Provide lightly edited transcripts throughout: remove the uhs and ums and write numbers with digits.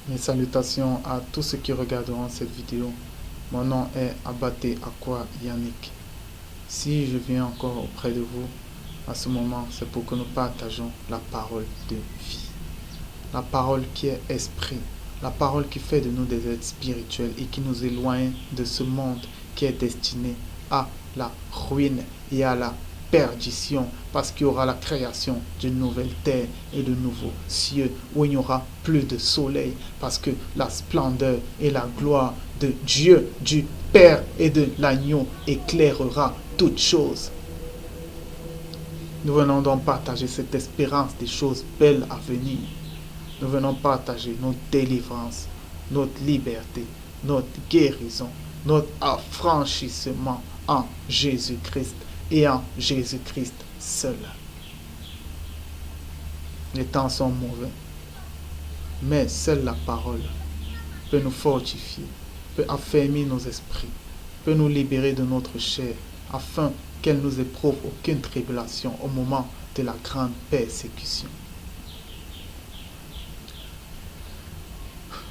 Mes salutations à tous ceux qui regarderont cette vidéo. Mon nom est Abaté Akwa Yannick. Si je viens encore auprès de vous à ce moment, c'est pour que nous partageons la parole de vie. La parole qui est esprit. La parole qui fait de nous des êtres spirituels et qui nous éloigne de ce monde qui est destiné à la ruine et à la perdition, parce qu'il y aura la création d'une nouvelle terre et de nouveaux cieux où il n'y aura plus de soleil, parce que la splendeur et la gloire de Dieu, du Père et de l'agneau éclairera toutes choses. Nous venons donc partager cette espérance des choses belles à venir. Nous venons partager notre délivrance, notre liberté, notre guérison, notre affranchissement en Jésus-Christ et en Jésus-Christ seul. Les temps sont mauvais, mais seule la parole peut nous fortifier, peut affermir nos esprits, peut nous libérer de notre chair, afin qu'elle nous éprouve aucune tribulation au moment de la grande persécution.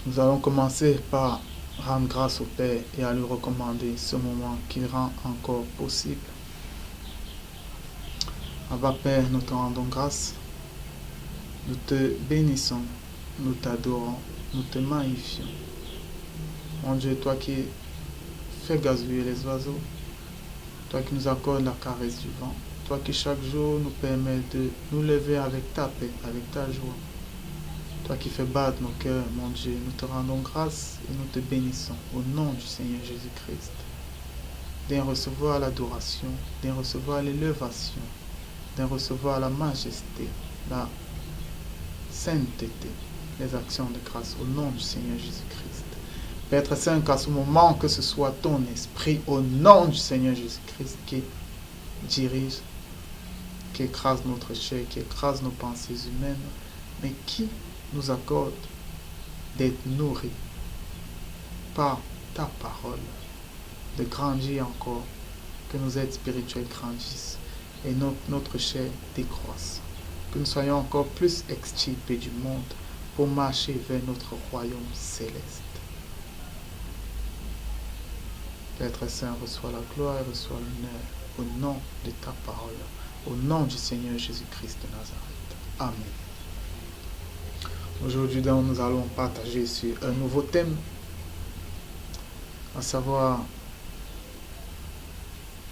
Nous allons commencer par rendre grâce au Père et à lui recommander ce moment qu'il rend encore possible. Abba Père, nous te rendons grâce, nous te bénissons, nous t'adorons, nous te magnifions. Mon Dieu, toi qui fais gazouiller les oiseaux, toi qui nous accordes la caresse du vent, toi qui chaque jour nous permets de nous lever avec ta paix, avec ta joie, toi qui fais battre nos cœurs, mon Dieu, nous te rendons grâce et nous te bénissons au nom du Seigneur Jésus-Christ. D'en recevoir l'adoration, d'en recevoir l'élévation, d'en recevoir la majesté, la sainteté, les actions de grâce au nom du Seigneur Jésus-Christ. Père très saint, qu'à ce moment, que ce soit ton esprit au nom du Seigneur Jésus-Christ qui dirige, qui écrase notre chair, qui écrase nos pensées humaines, mais qui nous accorde d'être nourris par ta parole, de grandir encore, que nos êtres spirituels grandissent et notre chair décroisse, que nous soyons encore plus extirpés du monde pour marcher vers notre royaume céleste. Père très saint, reçois la gloire et reçois l'honneur au nom de ta parole, au nom du Seigneur Jésus-Christ de Nazareth. Amen. Aujourd'hui, nous allons partager sur un nouveau thème, à savoir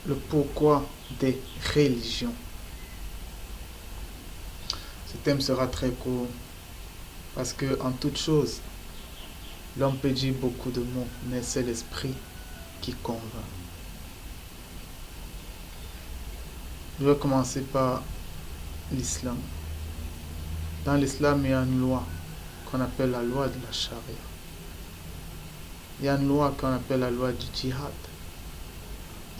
le pourquoi des religions. Ce thème sera très court parce que en toute chose, l'homme peut dire beaucoup de mots, mais c'est l'esprit qui convainc. Je vais commencer par l'islam. Dans l'islam, il y a une loi qu'on appelle la loi de la charia. Il y a une loi qu'on appelle la loi du djihad.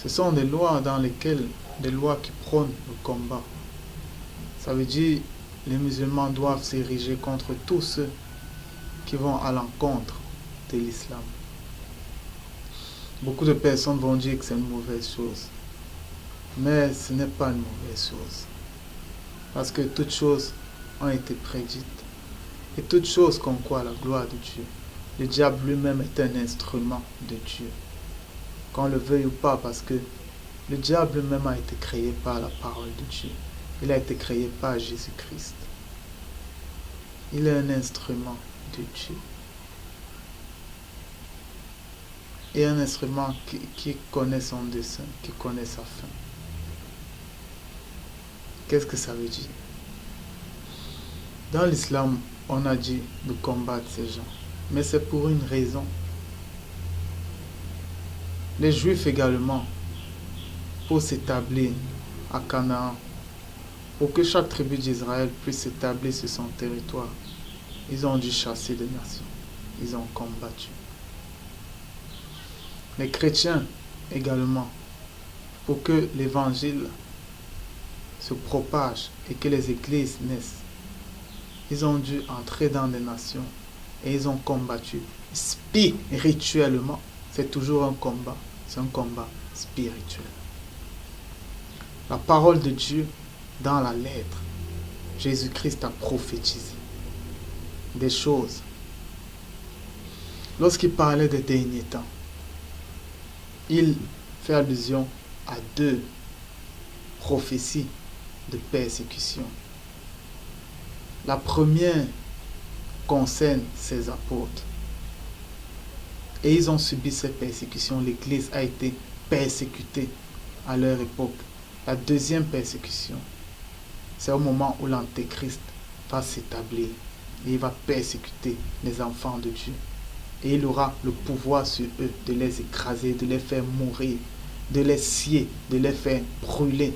Ce sont des lois dans lesquelles, des lois qui prônent le combat. Ça veut dire que les musulmans doivent s'ériger contre tous ceux qui vont à l'encontre de l'islam. Beaucoup de personnes vont dire que c'est une mauvaise chose. Mais ce n'est pas une mauvaise chose. Parce que toutes choses ont été prédites. Et toutes choses concourent à la gloire de Dieu. Le diable lui-même est un instrument de Dieu. Qu'on le veuille ou pas, parce que le diable lui-même a été créé par la parole de Dieu. Il a été créé par Jésus-Christ. Il est un instrument de Dieu. Et un instrument qui connaît son dessein, qui connaît sa fin. Qu'est-ce que ça veut dire? Dans l'islam, on a dit de combattre ces gens. Mais c'est pour une raison. Les Juifs également, pour s'établir à Canaan, pour que chaque tribu d'Israël puisse s'établir sur son territoire, ils ont dû chasser des nations. Ils ont combattu. Les chrétiens également, pour que l'évangile se propage et que les églises naissent, ils ont dû entrer dans des nations et ils ont combattu spirituellement. C'est toujours un combat, c'est un combat spirituel. La parole de Dieu dans la lettre, Jésus-Christ a prophétisé des choses Lorsqu'il parlait des derniers temps, il fait allusion à deux prophéties de persécution. La première concerne ses apôtres. Et ils ont subi ces persécutions. L'Église a été persécutée à leur époque. La deuxième persécution, c'est au moment où l'Antéchrist va s'établir. Et il va persécuter les enfants de Dieu. Et il aura le pouvoir sur eux de les écraser, de les faire mourir, de les scier, de les faire brûler,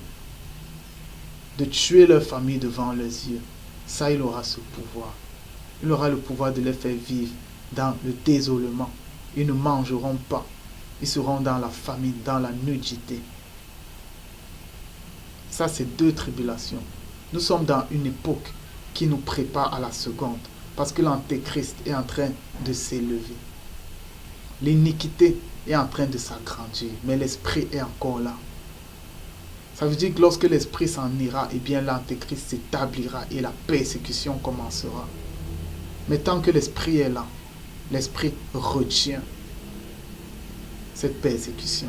de tuer leur famille devant leurs yeux. Ça, il aura ce pouvoir. Il aura le pouvoir de les faire vivre dans le désolement. Ils ne mangeront pas. Ils seront dans la famine, dans la nudité. Ça, c'est deux tribulations. Nous sommes dans une époque qui nous prépare à la seconde. Parce que l'Antéchrist est en train de s'élever. L'iniquité est en train de s'agrandir. Mais l'esprit est encore là. Ça veut dire que lorsque l'esprit s'en ira, eh bien l'Antéchrist s'établira et la persécution commencera. Mais tant que l'esprit est là, l'esprit retient cette persécution.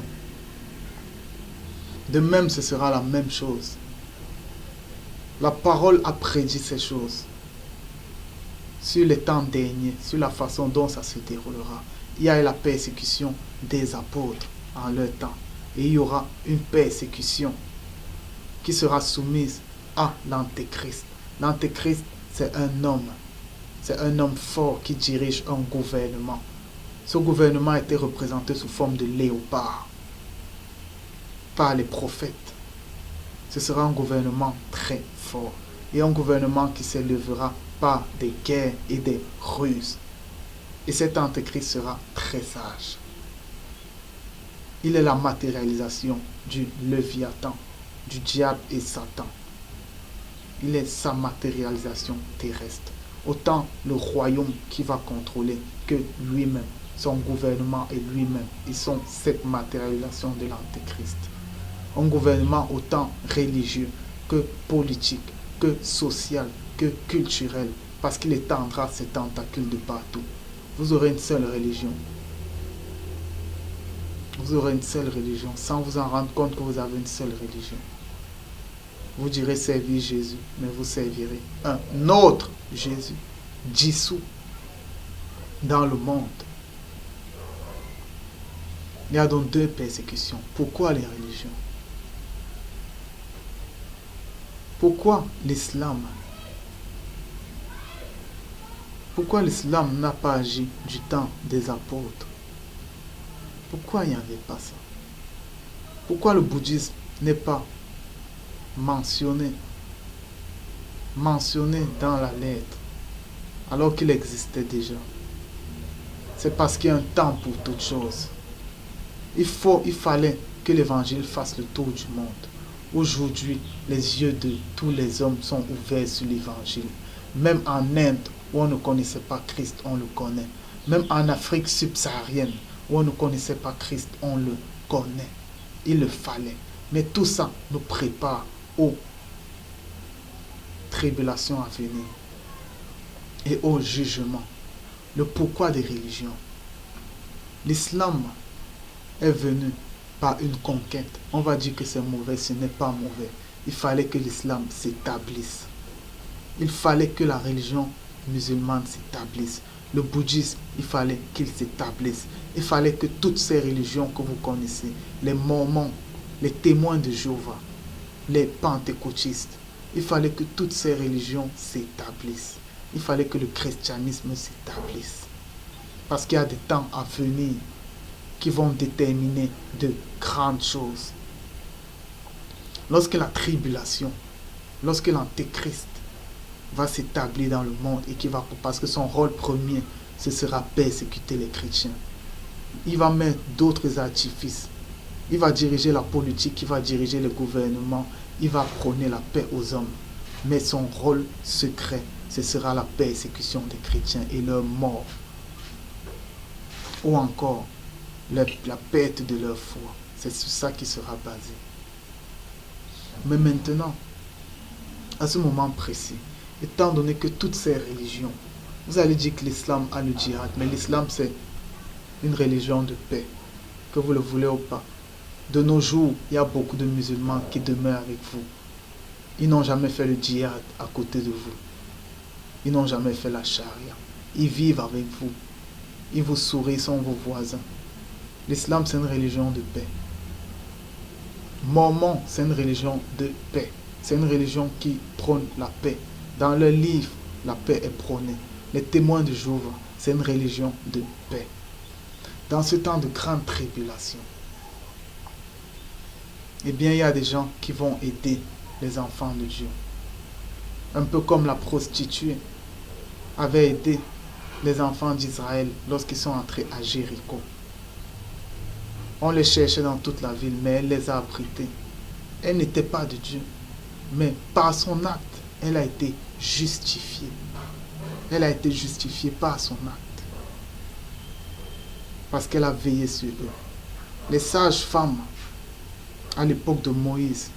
De même, ce sera la même chose. La parole a prédit ces choses. Sur les temps derniers, sur la façon dont ça se déroulera. Il y a la persécution des apôtres en leur temps. Et il y aura une persécution qui sera soumise à l'Antéchrist. L'Antéchrist, c'est un homme. C'est un homme fort qui dirige un gouvernement. Ce gouvernement a été représenté sous forme de léopard par les prophètes. Ce sera un gouvernement très fort. Et un gouvernement qui s'élèvera par des guerres et des ruses. Et cet Antéchrist sera très sage. Il est la matérialisation du Léviathan, du diable et Satan. Il est sa matérialisation terrestre. Autant le royaume qui va contrôler que lui-même, son gouvernement et lui-même. Ils sont cette matérialisation de l'Antéchrist. Un gouvernement autant religieux que politique, que social, que culturel, parce qu'il étendra ses tentacules de partout. Vous aurez une seule religion. Vous aurez une seule religion, sans vous en rendre compte que vous avez une seule religion. Vous direz servir Jésus, mais vous servirez un autre Jésus, dissous dans le monde. Il y a donc deux persécutions. Pourquoi les religions? Pourquoi l'islam? Pourquoi l'islam n'a pas agi du temps des apôtres? Pourquoi il n'y avait pas ça? Pourquoi le bouddhisme n'est pas mentionné dans la lettre alors qu'il existait déjà? C'est parce qu'il y a un temps pour toute chose. Il fallait que l'évangile fasse le tour du monde. Aujourd'hui, les yeux de tous les hommes sont ouverts sur l'évangile. Même en Inde, où on ne connaissait pas Christ, on le connaît. Même en Afrique subsaharienne, où on ne connaissait pas Christ, on le connaît. Il le fallait. Mais tout ça nous prépare aux tribulations à venir et au jugement. Le pourquoi des religions. L'islam est venu par une conquête. On va dire que c'est mauvais, ce n'est pas mauvais. Il fallait que l'islam s'établisse. Il fallait que la religion musulmane s'établisse. Le bouddhisme, il fallait qu'il s'établisse. Il fallait que toutes ces religions que vous connaissez, les mormons, les témoins de Jéhovah, les pentecôtistes, il fallait que toutes ces religions s'établissent. Il fallait que le christianisme s'établisse. Parce qu'il y a des temps à venir qui vont déterminer de grandes choses. Lorsque la tribulation, lorsque l'antéchrist va s'établir dans le monde et qui va, parce que son rôle premier, ce sera persécuter les chrétiens. Il va mettre d'autres artifices. Il va diriger la politique, il va diriger le gouvernement, il va prôner la paix aux hommes. Mais son rôle secret, ce sera la persécution des chrétiens et leur mort. Ou encore, la perte de leur foi. C'est sur ça qui sera basé. Mais maintenant, à ce moment précis, étant donné que toutes ces religions, vous allez dire que l'islam a le djihad, mais l'islam c'est une religion de paix, que vous le voulez ou pas. De nos jours, il y a beaucoup de musulmans qui demeurent avec vous. Ils n'ont jamais fait le djihad à côté de vous. Ils n'ont jamais fait la charia. Ils vivent avec vous. Ils vous sourient, ils sont vos voisins. L'islam, c'est une religion de paix. Mormon, c'est une religion de paix. C'est une religion qui prône la paix. Dans leur livre, la paix est prônée. Les témoins de Jéhovah, c'est une religion de paix. Dans ce temps de grande tribulation, eh bien, il y a des gens qui vont aider les enfants de Dieu. Un peu comme la prostituée avait aidé les enfants d'Israël lorsqu'ils sont entrés à Jéricho. On les cherchait dans toute la ville, mais elle les a abrités. Elle n'était pas de Dieu, mais par son acte, elle a été justifiée. Elle a été justifiée par son acte. Parce qu'elle a veillé sur eux. Les sages femmes, à l'époque de Moïse,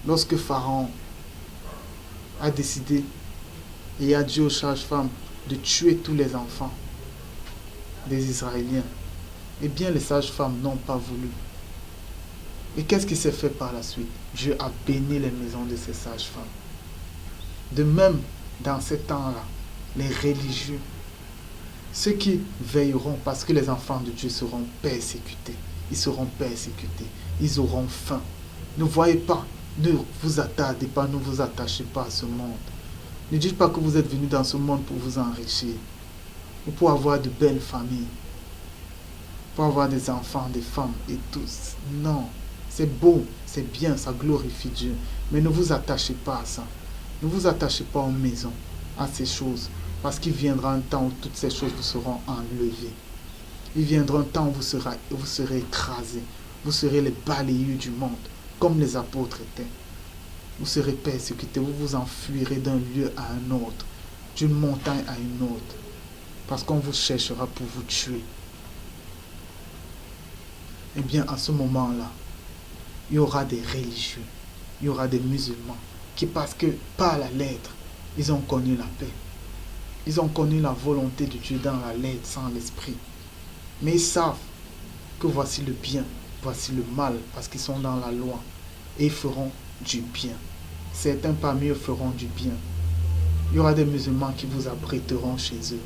lorsque Pharaon a décidé et a dit aux sages-femmes de tuer tous les enfants des Israéliens, eh bien les sages-femmes n'ont pas voulu. Et qu'est-ce qui s'est fait par la suite? Dieu a béni les maisons de ces sages-femmes. De même, dans ces temps-là, les religieux, ceux qui veilleront, parce que les enfants de Dieu seront persécutés, ils seront persécutés, ils auront faim. Ne voyez pas, ne vous attardez pas, ne vous attachez pas à ce monde. Ne dites pas que vous êtes venus dans ce monde pour vous enrichir, ou pour avoir de belles familles, pour avoir des enfants, des femmes et tous. Non, c'est beau, c'est bien, ça glorifie Dieu. Mais ne vous attachez pas à ça. Ne vous attachez pas aux maisons, à ces choses. Parce qu'il viendra un temps où toutes ces choses vous seront enlevées. Il viendra un temps où vous serez écrasés. Vous serez les balayés du monde, comme les apôtres étaient. Vous serez persécutés, vous vous enfuirez d'un lieu à un autre, d'une montagne à une autre. Parce qu'on vous cherchera pour vous tuer. Eh bien, à ce moment-là, il y aura des religieux, il y aura des musulmans qui, parce que par la lettre, ils ont connu la paix. Ils ont connu la volonté de Dieu dans la lettre, sans l'esprit. Mais ils savent que voici le bien, voici le mal, parce qu'ils sont dans la loi. Et ils feront du bien. Certains parmi eux feront du bien. Il y aura des musulmans qui vous abriteront chez eux,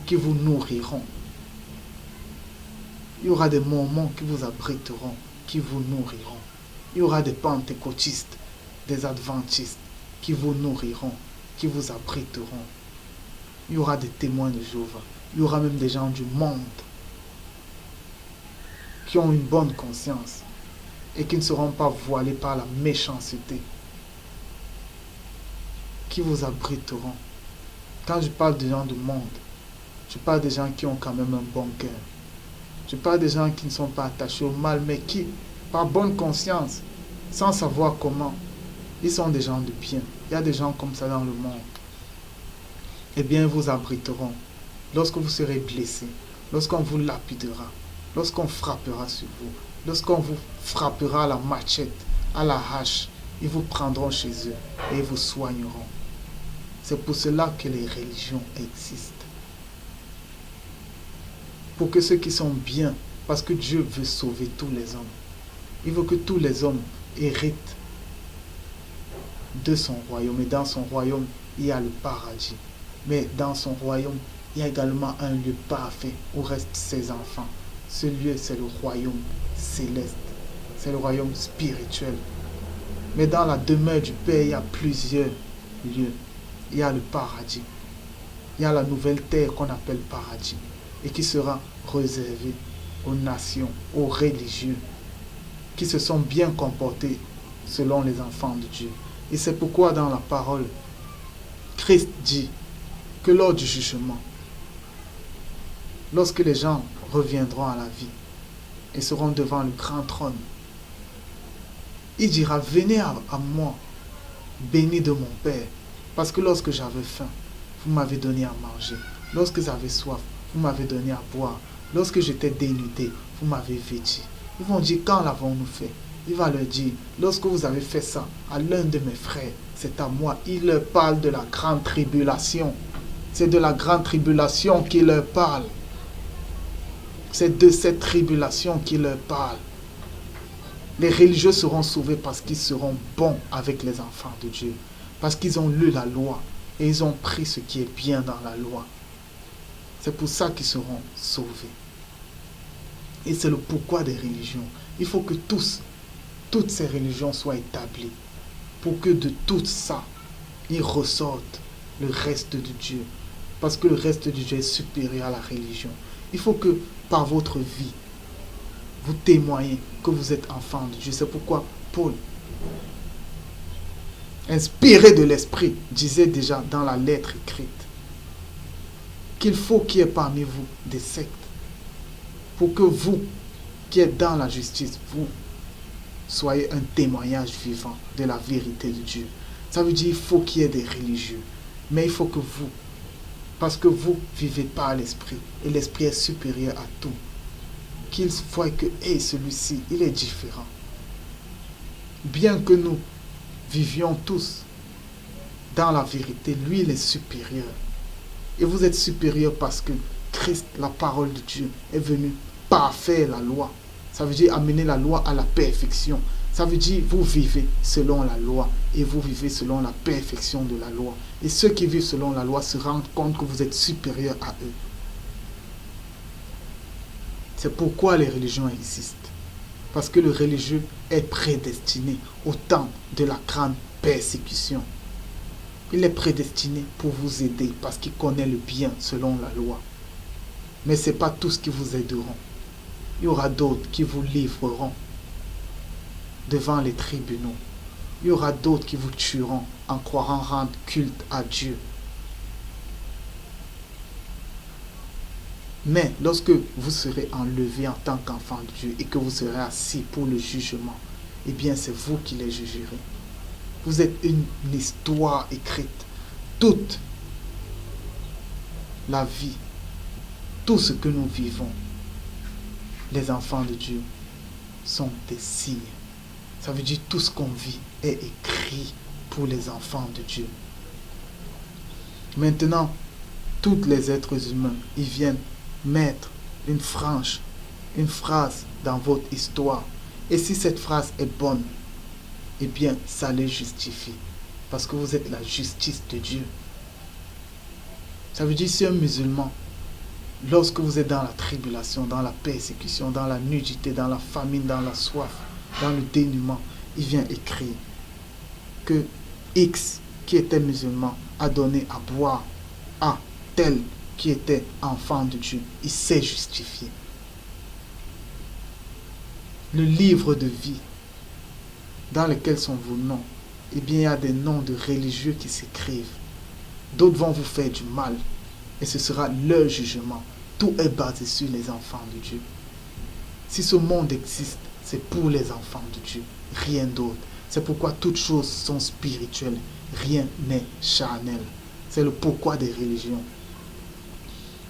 qui vous nourriront. Il y aura des mormons qui vous abriteront, qui vous nourriront. Il y aura des pentecôtistes, des adventistes qui vous nourriront, qui vous abriteront. Il y aura des témoins de Jéhovah. Il y aura même des gens du monde qui ont une bonne conscience et qui ne seront pas voilés par la méchanceté, qui vous abriteront. Quand je parle de gens du monde, je parle des gens qui ont quand même un bon cœur. Je parle des gens qui ne sont pas attachés au mal, mais qui, par bonne conscience, sans savoir comment, ils sont des gens de bien. Il y a des gens comme ça dans le monde. Eh bien, ils vous abriteront. Lorsque vous serez blessés, lorsqu'on vous lapidera, lorsqu'on frappera sur vous, lorsqu'on vous frappera à la machette, à la hache, ils vous prendront chez eux et ils vous soigneront. C'est pour cela que les religions existent. Pour que ceux qui sont bien, parce que Dieu veut sauver tous les hommes. Il veut que tous les hommes héritent de son royaume. Et dans son royaume, il y a le paradis. Mais dans son royaume, il y a également un lieu parfait où restent ses enfants. Ce lieu, c'est le royaume céleste. C'est le royaume spirituel. Mais dans la demeure du Père, il y a plusieurs lieux. Il y a le paradis. Il y a la nouvelle terre qu'on appelle paradis. Et qui sera réservée aux nations, aux religieux, qui se sont bien comportés selon les enfants de Dieu. Et c'est pourquoi dans la parole, Christ dit que lors du jugement, lorsque les gens reviendront à la vie et seront devant le grand trône, il dira, venez à moi, béni de mon Père, parce que lorsque j'avais faim, vous m'avez donné à manger. Lorsque j'avais soif, vous m'avez donné à boire. Lorsque j'étais dénudé, vous m'avez vêtu. Ils vont dire, quand l'avons-nous fait? Il va leur dire, lorsque vous avez fait ça à l'un de mes frères, c'est à moi. Il leur parle de la grande tribulation. C'est de la grande tribulation qu'il leur parle. C'est de cette tribulation qu'il leur parle. Les religieux seront sauvés parce qu'ils seront bons avec les enfants de Dieu. Parce qu'ils ont lu la loi et ils ont pris ce qui est bien dans la loi. C'est pour ça qu'ils seront sauvés. Et c'est le pourquoi des religions. Il faut que toutes ces religions soient établies pour que de tout ça, il ressorte le reste de Dieu. Parce que le reste de Dieu est supérieur à la religion. Il faut que par votre vie, vous témoignez que vous êtes enfant de Dieu. C'est pourquoi Paul, inspiré de l'Esprit, disait déjà dans la lettre écrite qu'il faut qu'il y ait parmi vous des sectes pour que vous, qui êtes dans la justice, vous soyez un témoignage vivant de la vérité de Dieu. Ça veut dire qu'il faut qu'il y ait des religieux. Mais il faut que vous, parce que vous vivez par l'Esprit, et l'Esprit est supérieur à tout, qu'ils voient que celui-ci, il est différent. Bien que nous vivions tous dans la vérité, lui, il est supérieur. Et vous êtes supérieur parce que Christ, la parole de Dieu, est venu parfaire la loi. Ça veut dire amener la loi à la perfection. Ça veut dire vous vivez selon la loi et vous vivez selon la perfection de la loi. Et ceux qui vivent selon la loi se rendent compte que vous êtes supérieur à eux. C'est pourquoi les religions existent. Parce que le religieux est prédestiné au temps de la grande persécution. Il est prédestiné pour vous aider parce qu'il connaît le bien selon la loi. Mais ce n'est pas tous qui vous aideront. Il y aura d'autres qui vous livreront devant les tribunaux. Il y aura d'autres qui vous tueront en croyant rendre culte à Dieu. Mais lorsque vous serez enlevé en tant qu'enfant de Dieu et que vous serez assis pour le jugement, eh bien c'est vous qui les jugerez. Vous êtes une histoire écrite. Toute la vie, tout ce que nous vivons, les enfants de Dieu sont des signes. Ça veut dire tout ce qu'on vit est écrit pour les enfants de Dieu. Maintenant, tous les êtres humains, ils viennent mettre une phrase dans votre histoire. Et si cette phrase est bonne, eh bien, ça les justifie. Parce que vous êtes la justice de Dieu. Ça veut dire si un musulman, lorsque vous êtes dans la tribulation, dans la persécution, dans la nudité, dans la famine, dans la soif, dans le dénuement, il vient écrire que X, qui était musulman, a donné à boire à tel qui était enfant de Dieu. Il s'est justifié. Le livre de vie dans lequel sont vos noms, eh bien, il y a des noms de religieux qui s'écrivent. D'autres vont vous faire du mal et ce sera leur jugement. Tout est basé sur les enfants de Dieu. Si ce monde existe, c'est pour les enfants de Dieu, rien d'autre. C'est pourquoi toutes choses sont spirituelles, rien n'est charnel. C'est le pourquoi des religions.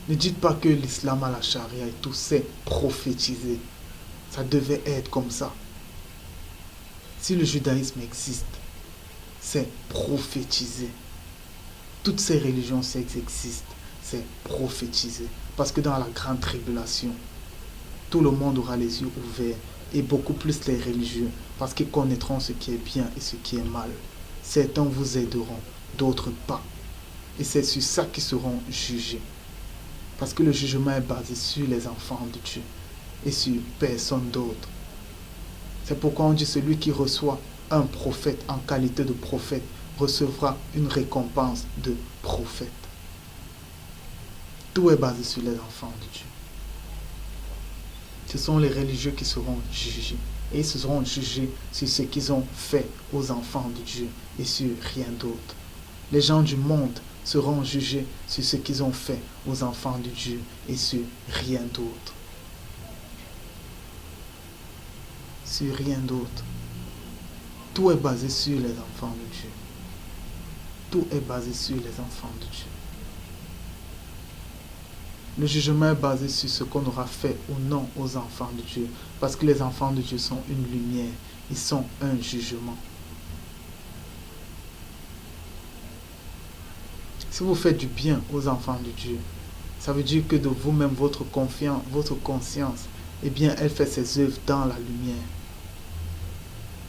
Ne dites pas que l'islam a la charia et tout, c'est prophétisé. Ça devait être comme ça. Si le judaïsme existe, c'est prophétisé. Toutes ces religions existent, c'est prophétisé. Parce que dans la grande tribulation, tout le monde aura les yeux ouverts et beaucoup plus les religieux parce qu'ils connaîtront ce qui est bien et ce qui est mal. Certains vous aideront, d'autres pas. Et c'est sur ça qu'ils seront jugés. Parce que le jugement est basé sur les enfants de Dieu et sur personne d'autre. C'est pourquoi on dit celui qui reçoit un prophète en qualité de prophète recevra une récompense de prophète. Tout est basé sur les enfants de Dieu. Ce sont les religieux qui seront jugés. Et ils seront jugés sur ce qu'ils ont fait aux enfants de Dieu et sur rien d'autre. Les gens du monde seront jugés sur ce qu'ils ont fait aux enfants de Dieu et sur rien d'autre. Sur rien d'autre. Tout est basé sur les enfants de Dieu. Tout est basé sur les enfants de Dieu. Le jugement est basé sur ce qu'on aura fait ou non aux enfants de Dieu. Parce que les enfants de Dieu sont une lumière. Ils sont un jugement. Si vous faites du bien aux enfants de Dieu, Ça veut dire que de vous-même, votre confiance, votre conscience, eh bien, elle fait ses œuvres dans la lumière.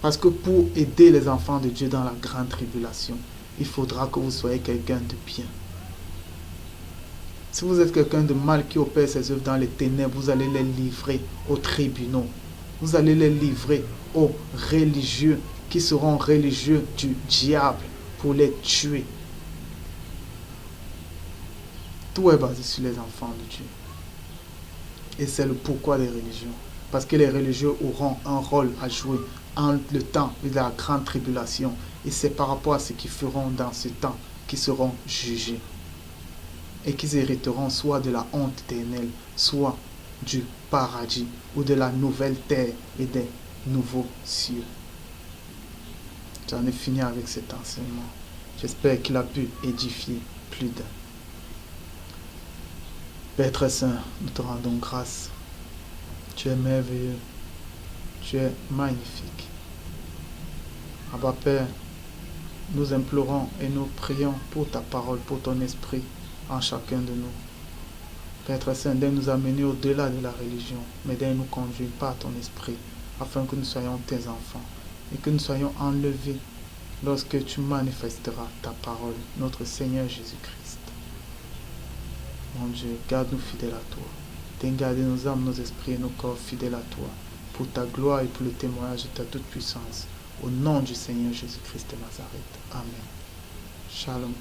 Parce que pour aider les enfants de Dieu dans la grande tribulation, il faudra que vous soyez quelqu'un de bien. Si vous êtes quelqu'un de mal qui opère ses œuvres dans les ténèbres, vous allez les livrer aux tribunaux. Vous allez les livrer aux religieux qui seront religieux du diable pour les tuer. Tout est basé sur les enfants de Dieu. Et c'est le pourquoi des religions. Parce que les religieux auront un rôle à jouer en le temps de la grande tribulation. Et c'est par rapport à ce qu'ils feront dans ce temps qu'ils seront jugés. Et qu'ils hériteront soit de la honte éternelle, soit du paradis ou de la nouvelle terre et des nouveaux cieux. J'en ai fini avec cet enseignement. J'espère qu'il a pu édifier plus d'un. Père très saint, nous te rendons grâce. Tu es merveilleux. Tu es magnifique. Abba Père, nous implorons et nous prions pour ta parole, pour ton esprit en chacun de nous. Père très saint, d'aide nous amener au-delà de la religion, mais d'aide nous conduire par ton esprit, afin que nous soyons tes enfants et que nous soyons enlevés lorsque tu manifesteras ta parole, notre Seigneur Jésus-Christ. Mon Dieu, garde-nous fidèles à toi. T'aies gardé nos âmes, nos esprits et nos corps fidèles à toi, pour ta gloire et pour le témoignage de ta toute-puissance. Au nom du Seigneur Jésus-Christ de Nazareth. Amen. Shalom.